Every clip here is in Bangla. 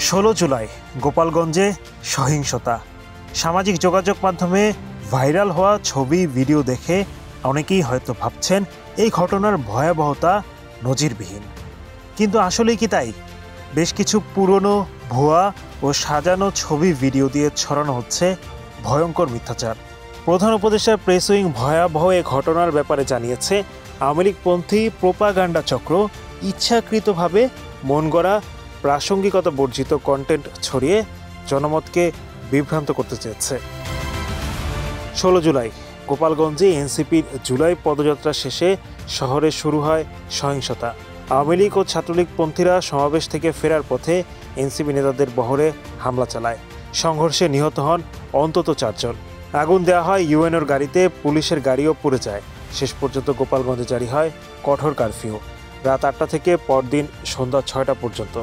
16 জুলাই গোপালগঞ্জে সহিংসতা। সামাজিক যোগাযোগ মাধ্যমে ভাইরাল হওয়া ছবি ভিডিও দেখে অনেকেই হয়তো ভাবছেন এই ঘটনার ভয়াবহতা নজিরবিহীন, কিন্তু আসলেই কি তাই? বেশ কিছু পুরনো ভুয়া ও সাজানো ছবি ভিডিও দিয়ে ছড়ানো হচ্ছে ভয়ঙ্কর মিথ্যাচার। প্রধান উপদেষ্টার প্রেস উইং ভয়াবহ এ ঘটনার ব্যাপারে জানিয়েছে, আওয়ামী লীগপন্থী প্রোপাগান্ডা চক্র ইচ্ছাকৃতভাবে মন গড়া প্রাসঙ্গিকতা বর্জিত কন্টেন্ট ছড়িয়ে জনমতকে বিভ্রান্ত করতে চেয়েছে। 16 জুলাই গোপালগঞ্জে এনসিপির জুলাই পদযাত্রা শেষে শহরে শুরু হয় সহিংসতা। আওয়ামী লীগ ও ছাত্রলীগপন্থীরা সমাবেশ থেকে ফেরার পথে এনসিপি নেতাদের বহরে হামলা চালায়। সংঘর্ষে নিহত হন অন্তত 4 জন। আগুন দেওয়া হয় ইউএনওর গাড়িতে, পুলিশের গাড়িও পুড়ে যায়। শেষ পর্যন্ত গোপালগঞ্জে জারি হয় কঠোর কারফিউ, রাত 8টা থেকে পরদিন সন্ধ্যা 6টা পর্যন্ত।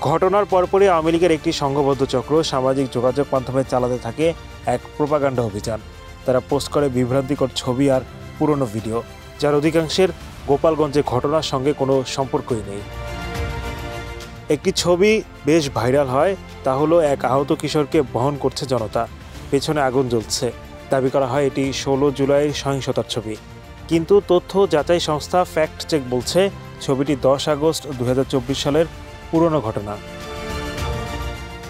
ঘটনার পরপরই আওয়ামী লীগের একটি সংঘবদ্ধ চক্র সামাজিক যোগাযোগ মাধ্যমে চালাতে থাকে এক প্রোপাগান্ডা অভিযান। তারা পোস্ট করে বিভ্রান্তিকর ছবি আর পুরনো ভিডিও, যার অধিকাংশের গোপালগঞ্জে ঘটনার সঙ্গে কোনো সম্পর্কই নেই। একটি ছবি বেশ ভাইরাল হয়, তা হলো এক আহত কিশোরকে বহন করছে জনতা, পেছনে আগুন জ্বলছে। দাবি করা হয় এটি 16 জুলাইয়ের সহিংসতার ছবি, কিন্তু তথ্য যাচাই সংস্থা ফ্যাক্ট চেক বলছে ছবিটি 10 আগস্ট 2024 সালের পুরনো ঘটনা।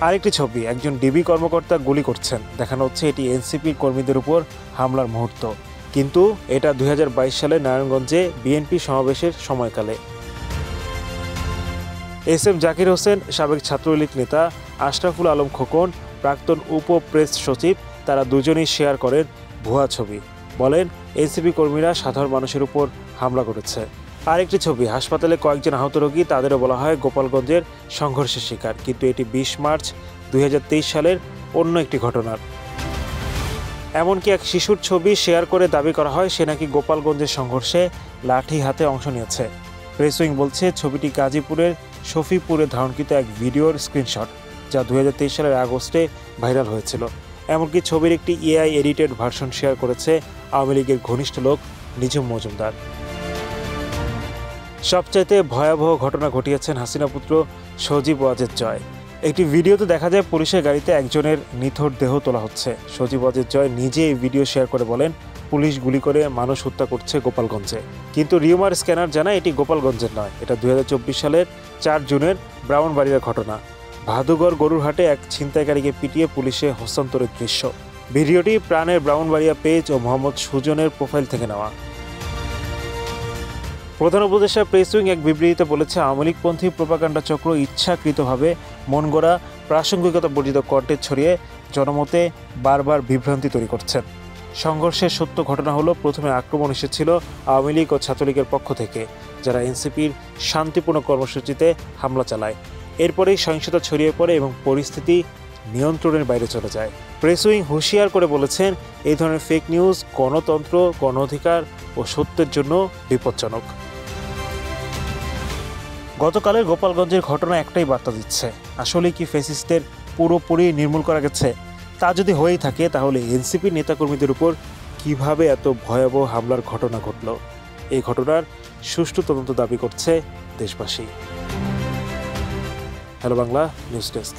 আরেকটি ছবি, একজন ডিবি কর্মকর্তা গুলি করছেন, দেখানো হচ্ছে এটি এনসিপি কর্মীদের উপর হামলার মুহূর্ত, কিন্তু এটা 2022 সালে নারায়ণগঞ্জে বিএনপি সমাবেশের সময়কালে। এসএম জাকির হোসেন, সাবেক ছাত্রলীগ নেতা আশরাফুল আলম খোকন, প্রাক্তন উপ প্রেস সচিব, তারা দুজনেই শেয়ার করেন ভুয়া ছবি। বলেন এনসিপি কর্মীরা সাধারণ মানুষের উপর হামলা করেছে। আরেকটি ছবি, হাসপাতালে কয়েকজন আহত রোগী, তাদেরও বলা হয় গোপালগঞ্জের সংঘর্ষের শিকার, কিন্তু এটি 20 মার্চ 2023 সালের অন্য একটি ঘটনার। এমনকি এক শিশুর ছবি শেয়ার করে দাবি করা হয় সে নাকি গোপালগঞ্জের সংঘর্ষে লাঠি হাতে অংশ নিয়েছে। প্রেস উইং বলছে ছবিটি গাজীপুরের শফিপুরে ধারণকৃত এক ভিডিওর স্ক্রিনশট, যা 2023 সালের আগস্টে ভাইরাল হয়েছিল। এমনকি ছবির একটি এআই এডিটেড ভার্সন শেয়ার করেছে আওয়ামী লীগের ঘনিষ্ঠ লোক নিঝুম মজুমদার। সবচাইতে ভয়াবহ ঘটনা ঘটিয়েছেন হাসিনা পুত্র সজীব ওয়াজেদ জয়। একটি ভিডিওতে দেখা যায় পুলিশের গাড়িতে একজনের নিথর দেহ তোলা হচ্ছে। সজীব ওয়াজেদ জয় নিজে এই ভিডিও শেয়ার করে বলেন পুলিশ গুলি করে মানুষ হত্যা করছে গোপালগঞ্জে, কিন্তু রিউমার স্ক্যানার জানায় এটি গোপালগঞ্জের নয়, এটা 2024 সালের 4 জুনের ব্রাউনবাড়িয়ার ঘটনা। ভাদুগড় গরুরহাটে এক ছিনতাইকারীকে পিটিয়ে পুলিশে হস্তান্তরের দৃশ্য। ভিডিওটি প্রাণের ব্রাউনবাড়িয়া পেজ ও মোহাম্মদ সুজনের প্রোফাইল থেকে নেওয়া। প্রধান উপদেষ্টা প্রেস উইং এক বিবৃতিতে বলেছে, আওয়ামী লীগপন্থী প্রোপাগান্ডা চক্র ইচ্ছাকৃতভাবে মন গড়া প্রাসঙ্গিকতা বর্জিত কন্টেন্ট ছড়িয়ে জনমতে বারবার বিভ্রান্তি তৈরি করছেন। সংঘর্ষের সত্য ঘটনা হলো, প্রথমে আক্রমণ এসেছিল আওয়ামী লীগ ও ছাত্রলীগের পক্ষ থেকে, যারা এনসিপির শান্তিপূর্ণ কর্মসূচিতে হামলা চালায়। এরপরেই সহিংসতা ছড়িয়ে পড়ে এবং পরিস্থিতি নিয়ন্ত্রণের বাইরে চলে যায়। প্রেস উইং হুঁশিয়ার করে বলেছেন, এই ধরনের ফেক নিউজ গণতন্ত্র, গণ অধিকার ও সত্যের জন্য বিপজ্জনক। গতকালের গোপালগঞ্জের ঘটনা একটাই বার্তা দিচ্ছে, আসলে কি ফ্যাসিস্টদের পুরোপুরি নির্মূল করা গেছে? তা যদি হয়েই থাকে, তাহলে এনসিপি নেতাকর্মীদের উপর কিভাবে এত ভয়াবহ হামলার ঘটনা ঘটল? এই ঘটনার সুষ্ঠু তদন্ত দাবি করছে দেশবাসী। Hello Bangla news desk.